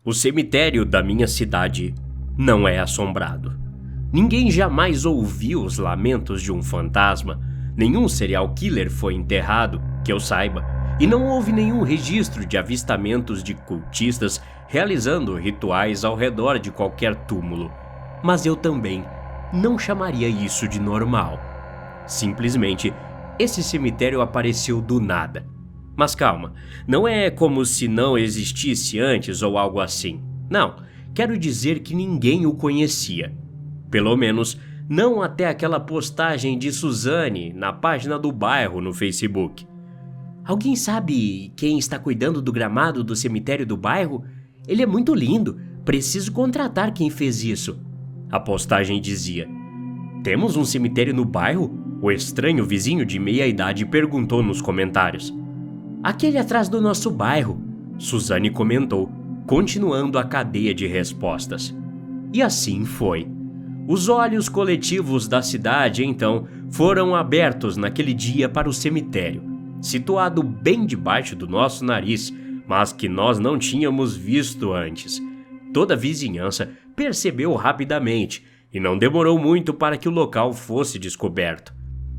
O cemitério da minha cidade não é assombrado. Ninguém jamais ouviu os lamentos de um fantasma, nenhum serial killer foi enterrado, que eu saiba, e não houve nenhum registro de avistamentos de cultistas realizando rituais ao redor de qualquer túmulo. Mas eu também não chamaria isso de normal. Simplesmente, esse cemitério apareceu do nada. Mas calma, não é como se não existisse antes ou algo assim. Não, quero dizer que ninguém o conhecia. Pelo menos, não até aquela postagem de Suzane na página do bairro no Facebook. Alguém sabe quem está cuidando do gramado do cemitério do bairro? Ele é muito lindo, preciso contratar quem fez isso. A postagem dizia: temos um cemitério no bairro? O estranho vizinho de meia-idade perguntou nos comentários. Aquele atrás do nosso bairro, Suzane comentou, continuando a cadeia de respostas. E assim foi. Os olhos coletivos da cidade, então, foram abertos naquele dia para o cemitério, situado bem debaixo do nosso nariz, mas que nós não tínhamos visto antes. Toda a vizinhança percebeu rapidamente e não demorou muito para que o local fosse descoberto.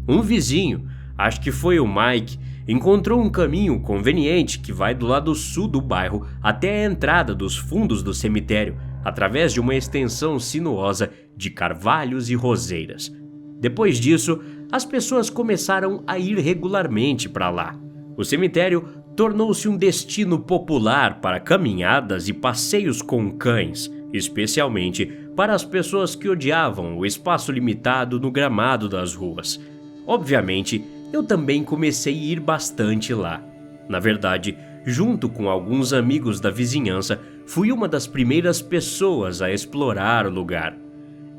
Um vizinho, acho que foi o Mike, encontrou um caminho conveniente que vai do lado sul do bairro até a entrada dos fundos do cemitério, através de uma extensão sinuosa de carvalhos e roseiras. Depois disso, as pessoas começaram a ir regularmente para lá. O cemitério tornou-se um destino popular para caminhadas e passeios com cães, especialmente para as pessoas que odiavam o espaço limitado no gramado das ruas. Obviamente, eu também comecei a ir bastante lá. Na verdade, junto com alguns amigos da vizinhança, fui uma das primeiras pessoas a explorar o lugar.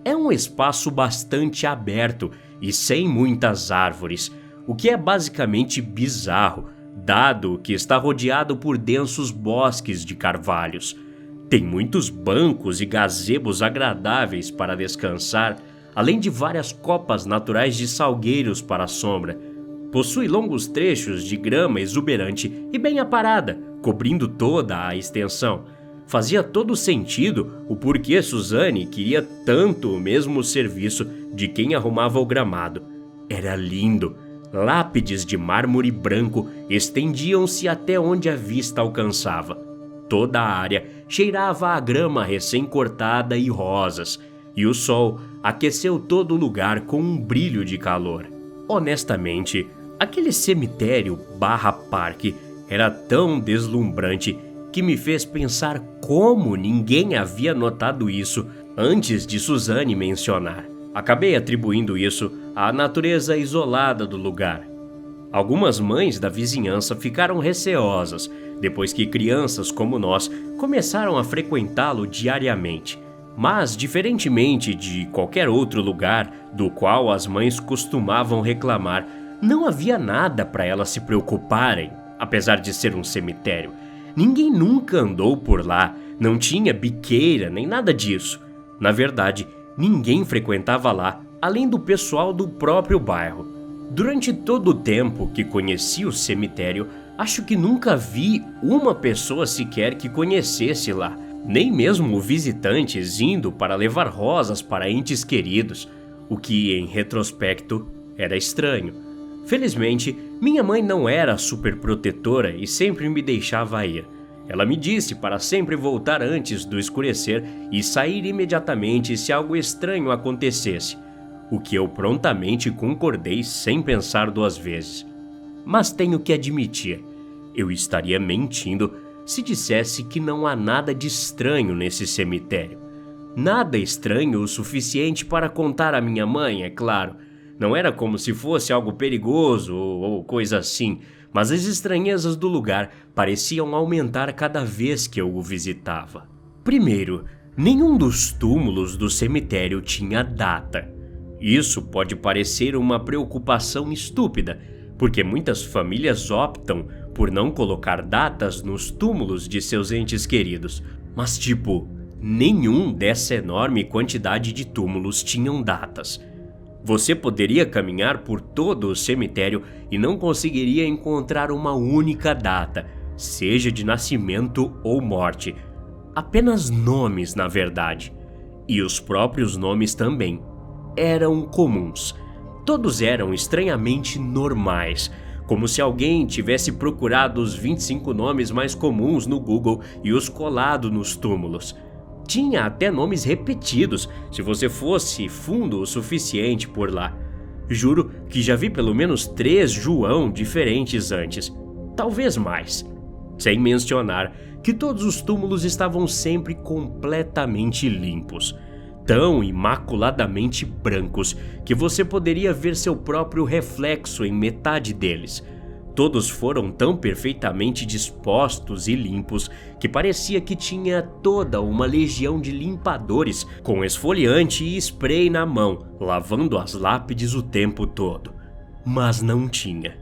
É um espaço bastante aberto e sem muitas árvores, o que é basicamente bizarro, dado que está rodeado por densos bosques de carvalhos. Tem muitos bancos e gazebos agradáveis para descansar, além de várias copas naturais de salgueiros para a sombra. Possui longos trechos de grama exuberante e bem aparada, cobrindo toda a extensão. Fazia todo sentido o porquê Suzane queria tanto o mesmo serviço de quem arrumava o gramado. Era lindo. Lápides de mármore branco estendiam-se até onde a vista alcançava. Toda a área cheirava a grama recém-cortada e rosas, e o sol aqueceu todo o lugar com um brilho de calor. Honestamente, aquele cemitério/parque era tão deslumbrante que me fez pensar como ninguém havia notado isso antes de Suzane mencionar. Acabei atribuindo isso à natureza isolada do lugar. Algumas mães da vizinhança ficaram receosas depois que crianças como nós começaram a frequentá-lo diariamente. Mas, diferentemente de qualquer outro lugar do qual as mães costumavam reclamar, não havia nada para elas se preocuparem, apesar de ser um cemitério. Ninguém nunca andou por lá, não tinha biqueira nem nada disso. Na verdade, ninguém frequentava lá, além do pessoal do próprio bairro. Durante todo o tempo que conheci o cemitério, acho que nunca vi uma pessoa sequer que conhecesse lá. Nem mesmo visitantes indo para levar rosas para entes queridos, o que, em retrospecto, era estranho. Felizmente, minha mãe não era super protetora e sempre me deixava ir. Ela me disse para sempre voltar antes do escurecer e sair imediatamente se algo estranho acontecesse, o que eu prontamente concordei sem pensar duas vezes. Mas tenho que admitir, eu estaria mentindo se dissesse que não há nada de estranho nesse cemitério. Nada estranho o suficiente para contar à minha mãe, é claro. Não era como se fosse algo perigoso ou coisa assim, mas as estranhezas do lugar pareciam aumentar cada vez que eu o visitava. Primeiro, nenhum dos túmulos do cemitério tinha data. Isso pode parecer uma preocupação estúpida, porque muitas famílias optam por não colocar datas nos túmulos de seus entes queridos. Mas nenhum dessa enorme quantidade de túmulos tinham datas. Você poderia caminhar por todo o cemitério e não conseguiria encontrar uma única data, seja de nascimento ou morte. Apenas nomes, na verdade. E os próprios nomes também eram comuns. Todos eram estranhamente normais, como se alguém tivesse procurado os 25 nomes mais comuns no Google e os colado nos túmulos. Tinha até nomes repetidos, se você fosse fundo o suficiente por lá. Juro que já vi pelo menos 3 João diferentes antes, talvez mais. Sem mencionar que todos os túmulos estavam sempre completamente limpos, tão imaculadamente brancos que você poderia ver seu próprio reflexo em metade deles. Todos foram tão perfeitamente dispostos e limpos que parecia que tinha toda uma legião de limpadores com esfoliante e spray na mão, lavando as lápides o tempo todo. Mas não tinha.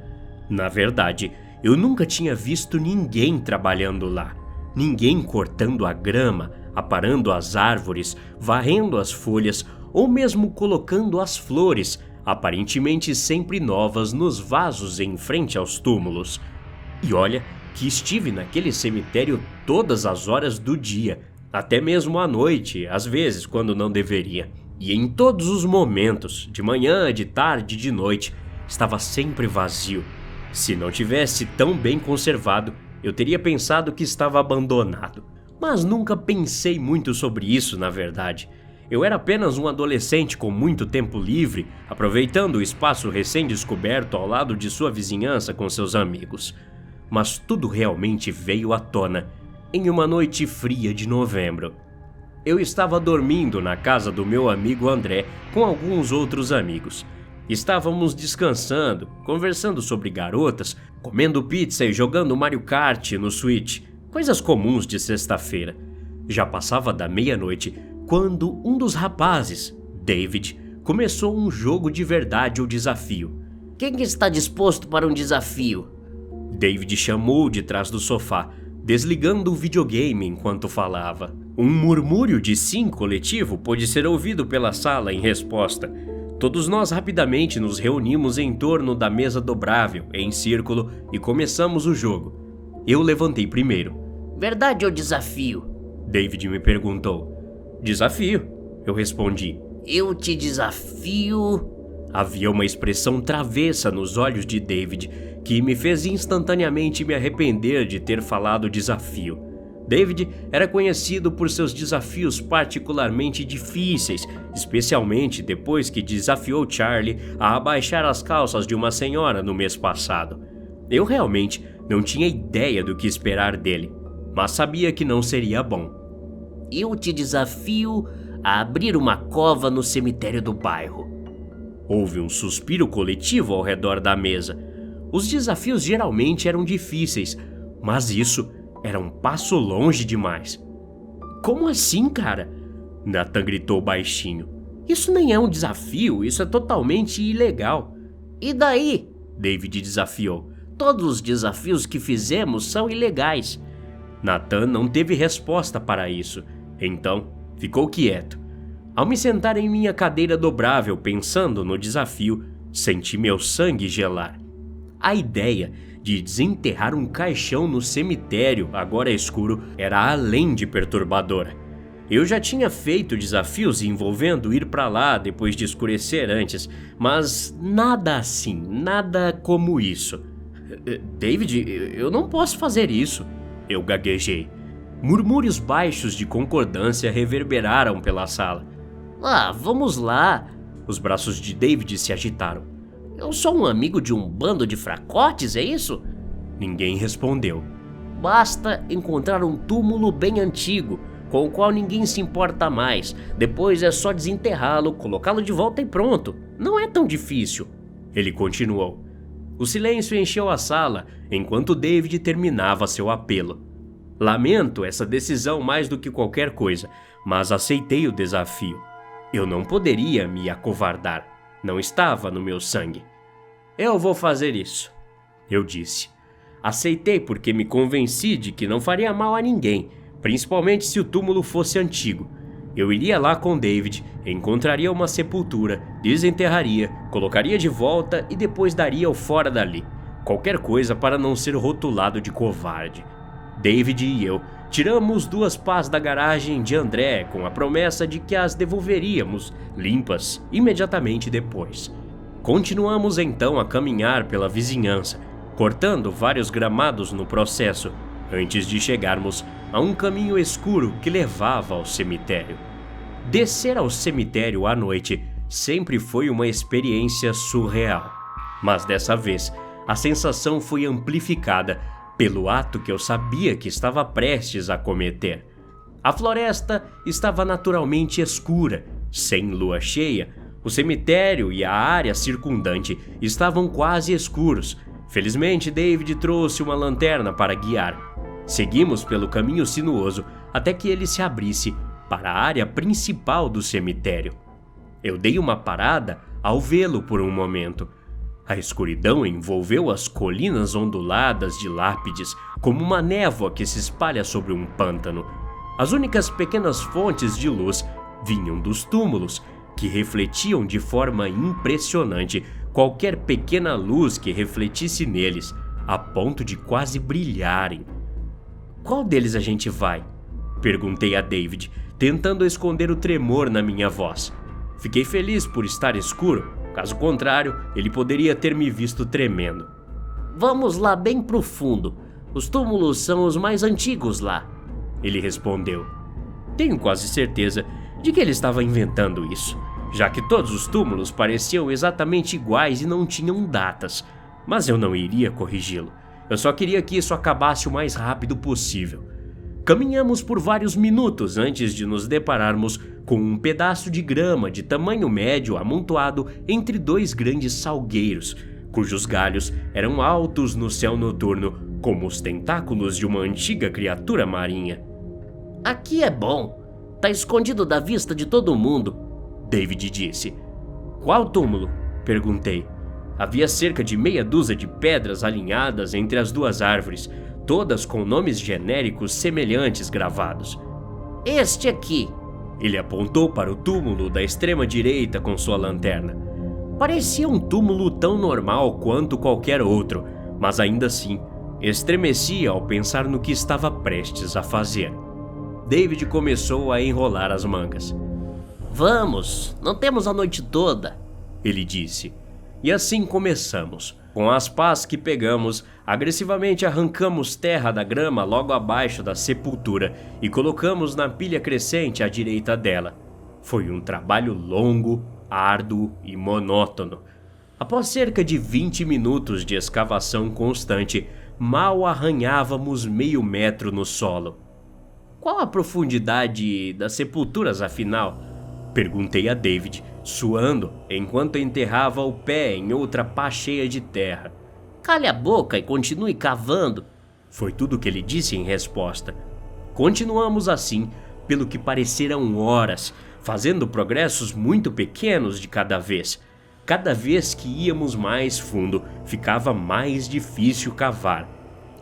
Na verdade, eu nunca tinha visto ninguém trabalhando lá. Ninguém cortando a grama, aparando as árvores, varrendo as folhas ou mesmo colocando as flores, aparentemente sempre novas, nos vasos em frente aos túmulos. E olha que estive naquele cemitério todas as horas do dia, até mesmo à noite, às vezes quando não deveria. E em todos os momentos, de manhã, de tarde, de noite, estava sempre vazio. Se não tivesse tão bem conservado, eu teria pensado que estava abandonado. Mas nunca pensei muito sobre isso, na verdade. Eu era apenas um adolescente com muito tempo livre, aproveitando o espaço recém-descoberto ao lado de sua vizinhança com seus amigos. Mas tudo realmente veio à tona em uma noite fria de novembro. Eu estava dormindo na casa do meu amigo André com alguns outros amigos. Estávamos descansando, conversando sobre garotas, comendo pizza e jogando Mario Kart no Switch, coisas comuns de sexta-feira. Já passava da meia-noite quando um dos rapazes, David, começou um jogo de verdade ou desafio. Quem está disposto para um desafio? David chamou de trás do sofá, desligando o videogame enquanto falava. Um murmúrio de sim coletivo pôde ser ouvido pela sala em resposta. Todos nós rapidamente nos reunimos em torno da mesa dobrável, em círculo, e começamos o jogo. Eu levantei primeiro. Verdade ou desafio? David me perguntou. Desafio, eu respondi. Eu te desafio... Havia uma expressão travessa nos olhos de David que me fez instantaneamente me arrepender de ter falado desafio. David era conhecido por seus desafios particularmente difíceis, especialmente depois que desafiou Charlie a abaixar as calças de uma senhora no mês passado. Eu realmente não tinha ideia do que esperar dele, mas sabia que não seria bom. Eu te desafio a abrir uma cova no cemitério do bairro. Houve um suspiro coletivo ao redor da mesa. Os desafios geralmente eram difíceis, mas isso era um passo longe demais. Como assim, cara? Nathan gritou baixinho. Isso nem é um desafio, isso é totalmente ilegal. E daí? David desafiou. Todos os desafios que fizemos são ilegais. Nathan não teve resposta para isso, então ficou quieto. Ao me sentar em minha cadeira dobrável pensando no desafio, senti meu sangue gelar. A ideia de desenterrar um caixão no cemitério, agora escuro, era além de perturbadora. Eu já tinha feito desafios envolvendo ir para lá depois de escurecer antes, mas nada assim, nada como isso. David, eu não posso fazer isso, eu gaguejei. Murmúrios baixos de concordância reverberaram pela sala. Ah, vamos lá. Os braços de David se agitaram. Eu sou um amigo de um bando de fracotes, é isso? Ninguém respondeu. Basta encontrar um túmulo bem antigo, com o qual ninguém se importa mais. Depois é só desenterrá-lo, colocá-lo de volta e pronto. Não é tão difícil. Ele continuou. O silêncio encheu a sala enquanto David terminava seu apelo. Lamento essa decisão mais do que qualquer coisa, mas aceitei o desafio. Eu não poderia me acovardar. Não estava no meu sangue. Eu vou fazer isso, eu disse. Aceitei porque me convenci de que não faria mal a ninguém, principalmente se o túmulo fosse antigo. Eu iria lá com David, encontraria uma sepultura, desenterraria, colocaria de volta e depois daria o fora dali. Qualquer coisa para não ser rotulado de covarde. David e eu Tiramos 2 pás da garagem de André com a promessa de que as devolveríamos limpas imediatamente depois. Continuamos então a caminhar pela vizinhança, cortando vários gramados no processo, antes de chegarmos a um caminho escuro que levava ao cemitério. Descer ao cemitério à noite sempre foi uma experiência surreal, mas dessa vez a sensação foi amplificada pelo ato que eu sabia que estava prestes a cometer. A floresta estava naturalmente escura, sem lua cheia. O cemitério e a área circundante estavam quase escuros. Felizmente, David trouxe uma lanterna para guiar. Seguimos pelo caminho sinuoso até que ele se abrisse para a área principal do cemitério. Eu dei uma parada ao vê-lo por um momento. A escuridão envolveu as colinas onduladas de lápides como uma névoa que se espalha sobre um pântano. As únicas pequenas fontes de luz vinham dos túmulos, que refletiam de forma impressionante qualquer pequena luz que refletisse neles, a ponto de quase brilharem. "Qual deles a gente vai?" perguntei a David, tentando esconder o tremor na minha voz. Fiquei feliz por estar escuro. Caso contrário, ele poderia ter me visto tremendo. "Vamos lá bem pro fundo. Os túmulos são os mais antigos lá", ele respondeu. Tenho quase certeza de que ele estava inventando isso, já que todos os túmulos pareciam exatamente iguais e não tinham datas. Mas eu não iria corrigi-lo. Eu só queria que isso acabasse o mais rápido possível. Caminhamos por vários minutos antes de nos depararmos com um pedaço de grama de tamanho médio amontoado entre 2 grandes salgueiros, cujos galhos eram altos no céu noturno, como os tentáculos de uma antiga criatura marinha. "Aqui é bom. Tá escondido da vista de todo mundo", David disse. "Qual túmulo?" perguntei. Havia cerca de meia dúzia de pedras alinhadas entre as 2 árvores, todas com nomes genéricos semelhantes gravados. "Este aqui." Ele apontou para o túmulo da extrema direita com sua lanterna. Parecia um túmulo tão normal quanto qualquer outro, mas ainda assim, estremecia ao pensar no que estava prestes a fazer. David começou a enrolar as mangas. "Vamos, não temos a noite toda", ele disse. E assim começamos. Com as pás que pegamos, agressivamente arrancamos terra da grama logo abaixo da sepultura e colocamos na pilha crescente à direita dela. Foi um trabalho longo, árduo e monótono. Após cerca de 20 minutos de escavação constante, mal arranhávamos meio metro no solo. "Qual a profundidade das sepulturas, afinal?" perguntei a David, suando enquanto enterrava o pé em outra pá cheia de terra. "Cale a boca e continue cavando", foi tudo que ele disse em resposta. Continuamos assim, pelo que pareceram horas, fazendo progressos muito pequenos de cada vez. Cada vez que íamos mais fundo, ficava mais difícil cavar.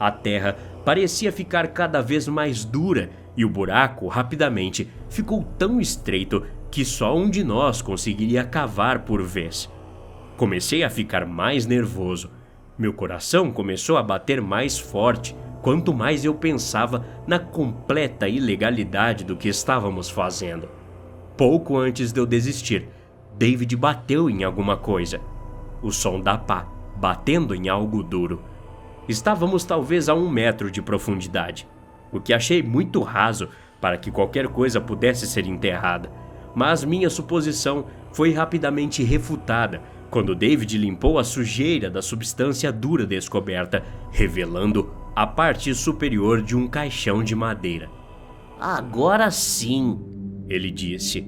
A terra parecia ficar cada vez mais dura e o buraco rapidamente ficou tão estreito que só um de nós conseguiria cavar por vez. Comecei a ficar mais nervoso. Meu coração começou a bater mais forte quanto mais eu pensava na completa ilegalidade do que estávamos fazendo. Pouco antes de eu desistir, David bateu em alguma coisa. O som da pá batendo em algo duro. Estávamos talvez a 1 metro de profundidade, o que achei muito raso para que qualquer coisa pudesse ser enterrada. Mas minha suposição foi rapidamente refutada quando David limpou a sujeira da substância dura descoberta, revelando a parte superior de um caixão de madeira. "Agora sim", ele disse.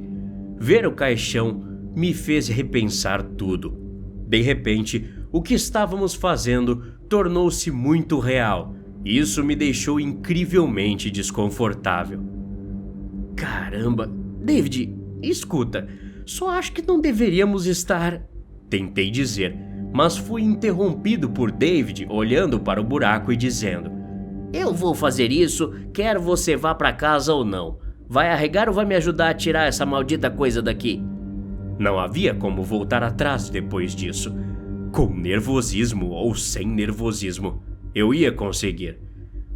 Ver o caixão me fez repensar tudo. De repente, o que estávamos fazendo tornou-se muito real. Isso me deixou incrivelmente desconfortável. "Caramba, David, escuta, só acho que não deveríamos estar..." tentei dizer, mas fui interrompido por David olhando para o buraco e dizendo: "Eu vou fazer isso, quer você vá para casa ou não. Vai arregar ou vai me ajudar a tirar essa maldita coisa daqui?" Não havia como voltar atrás depois disso. Com nervosismo ou sem nervosismo, eu ia conseguir.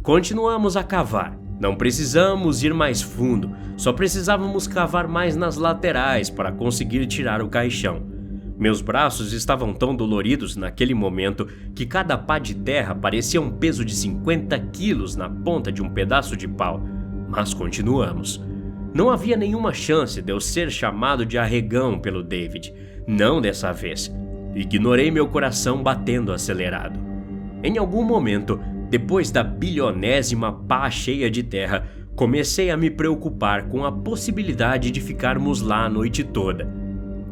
Continuamos a cavar, Não precisamos ir mais fundo, só precisávamos cavar mais nas laterais para conseguir tirar o caixão. Meus braços estavam tão doloridos naquele momento que cada pá de terra parecia um peso de 50 quilos na ponta de um pedaço de pau. Mas continuamos. Não havia nenhuma chance de eu ser chamado de arregão pelo David. Não dessa vez. Ignorei meu coração batendo acelerado. Em algum momento, depois da bilionésima pá cheia de terra, comecei a me preocupar com a possibilidade de ficarmos lá a noite toda.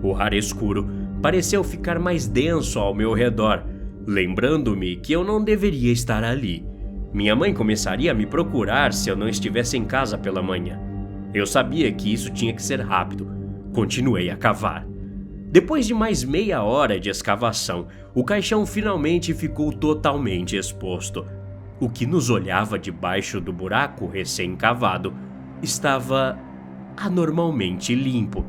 O ar escuro pareceu ficar mais denso ao meu redor, lembrando-me que eu não deveria estar ali. Minha mãe começaria a me procurar se eu não estivesse em casa pela manhã. Eu sabia que isso tinha que ser rápido. Continuei a cavar. Depois de mais meia hora de escavação, o caixão finalmente ficou totalmente exposto. O que nos olhava debaixo do buraco recém-cavado estava anormalmente limpo.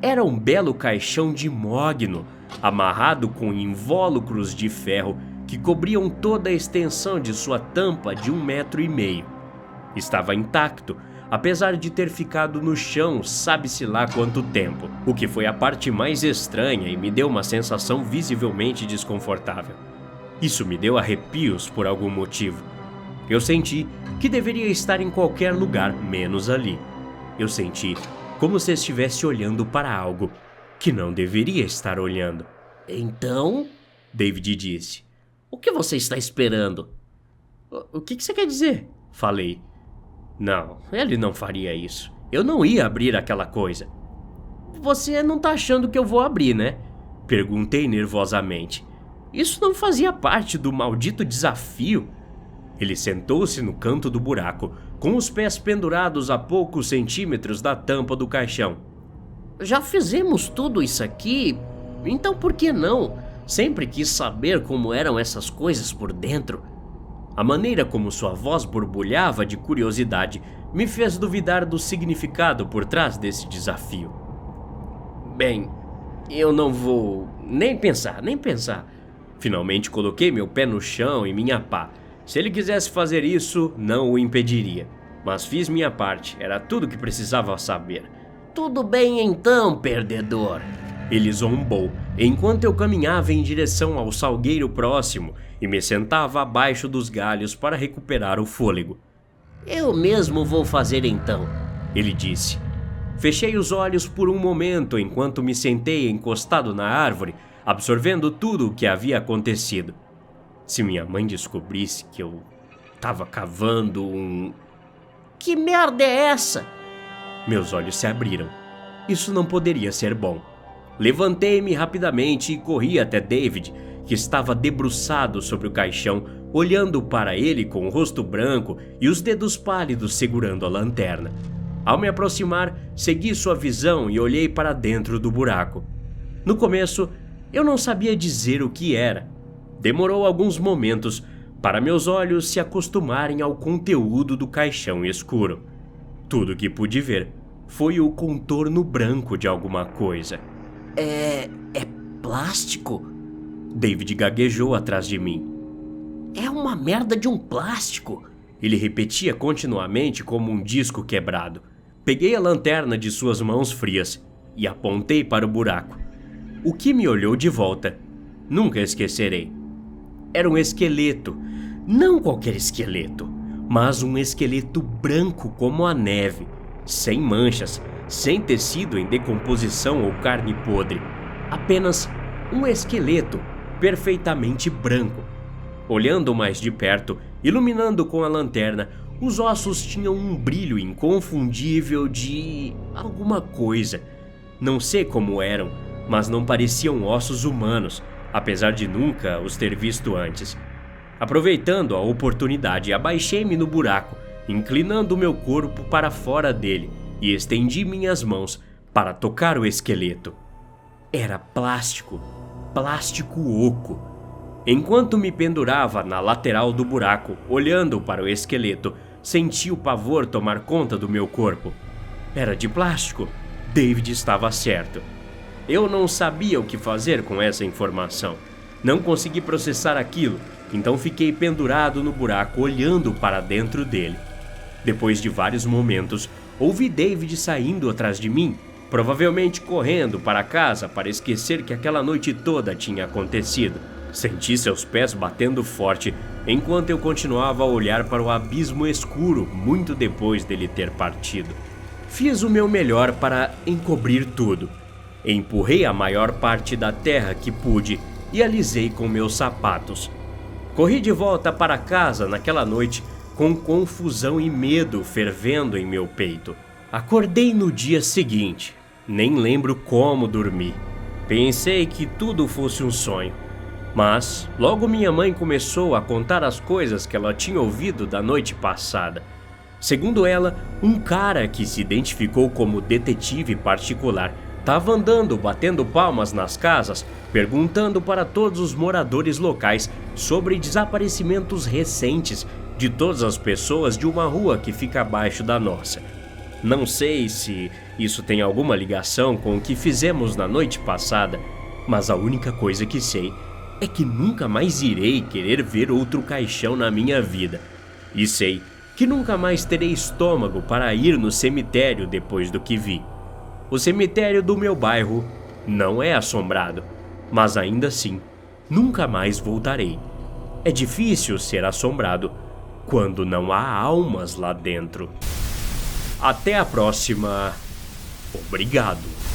Era um belo caixão de mogno, amarrado com invólucros de ferro que cobriam toda a extensão de sua tampa de 1,5 metros. Estava intacto, apesar de ter ficado no chão sabe-se lá quanto tempo, o que foi a parte mais estranha e me deu uma sensação visivelmente desconfortável. Isso me deu arrepios por algum motivo. Eu senti que deveria estar em qualquer lugar menos ali. Eu senti como se estivesse olhando para algo que não deveria estar olhando. Então, David disse. O que você está esperando? O que você quer dizer? Falei. Não, ele não faria isso. Eu não ia abrir aquela coisa. Você não tá achando que eu vou abrir, né? Perguntei nervosamente. Isso não fazia parte do maldito desafio. Ele sentou-se no canto do buraco, com os pés pendurados a poucos centímetros da tampa do caixão. Já fizemos tudo isso aqui, então por que não? Sempre quis saber como eram essas coisas por dentro. A maneira como sua voz borbulhava de curiosidade me fez duvidar do significado por trás desse desafio. Bem, eu não vou nem pensar. Finalmente coloquei meu pé no chão e minha pá. Se ele quisesse fazer isso, não o impediria. Mas fiz minha parte, era tudo que precisava saber. Tudo bem então, perdedor. Ele zombou, enquanto eu caminhava em direção ao salgueiro próximo e me sentava abaixo dos galhos para recuperar o fôlego. Eu mesmo vou fazer então, ele disse. Fechei os olhos por um momento enquanto me sentei encostado na árvore, absorvendo tudo o que havia acontecido. Se minha mãe descobrisse que eu estava cavando um... Que merda é essa? Meus olhos se abriram. Isso não poderia ser bom. Levantei-me rapidamente e corri até David, que estava debruçado sobre o caixão, olhando para ele com o rosto branco e os dedos pálidos segurando a lanterna. Ao me aproximar, segui sua visão e olhei para dentro do buraco. No começo, eu não sabia dizer o que era. Demorou alguns momentos para meus olhos se acostumarem ao conteúdo do caixão escuro. Tudo que pude ver foi o contorno branco de alguma coisa. É plástico? David gaguejou atrás de mim. É uma merda de um plástico. Ele repetia continuamente como um disco quebrado. Peguei a lanterna de suas mãos frias e apontei para o buraco. O que me olhou de volta, nunca esquecerei. Era um esqueleto, não qualquer esqueleto, mas um esqueleto branco como a neve, sem manchas, sem tecido em decomposição ou carne podre. Apenas um esqueleto perfeitamente branco. Olhando mais de perto, iluminando com a lanterna, os ossos tinham um brilho inconfundível de alguma coisa. Não sei como eram, mas não pareciam ossos humanos, apesar de nunca os ter visto antes. Aproveitando a oportunidade, abaixei-me no buraco, inclinando meu corpo para fora dele e estendi minhas mãos para tocar o esqueleto. Era plástico, plástico oco. Enquanto me pendurava na lateral do buraco, olhando para o esqueleto, senti o pavor tomar conta do meu corpo. Era de plástico. David estava certo. Eu não sabia o que fazer com essa informação. Não consegui processar aquilo, então fiquei pendurado no buraco olhando para dentro dele. Depois de vários momentos, ouvi David saindo atrás de mim, provavelmente correndo para casa para esquecer que aquela noite toda tinha acontecido. Senti seus pés batendo forte enquanto eu continuava a olhar para o abismo escuro muito depois dele ter partido. Fiz o meu melhor para encobrir tudo. Empurrei a maior parte da terra que pude e alisei com meus sapatos. Corri de volta para casa naquela noite com confusão e medo fervendo em meu peito. Acordei no dia seguinte. Nem lembro como dormi. Pensei que tudo fosse um sonho. Mas logo minha mãe começou a contar as coisas que ela tinha ouvido da noite passada. Segundo ela, um cara que se identificou como detetive particular estava andando batendo palmas nas casas, perguntando para todos os moradores locais sobre desaparecimentos recentes de todas as pessoas de uma rua que fica abaixo da nossa. Não sei se isso tem alguma ligação com o que fizemos na noite passada, mas a única coisa que sei é que nunca mais irei querer ver outro caixão na minha vida. E sei que nunca mais terei estômago para ir no cemitério depois do que vi. O cemitério do meu bairro não é assombrado, mas ainda assim, nunca mais voltarei. É difícil ser assombrado quando não há almas lá dentro. Até a próxima. Obrigado.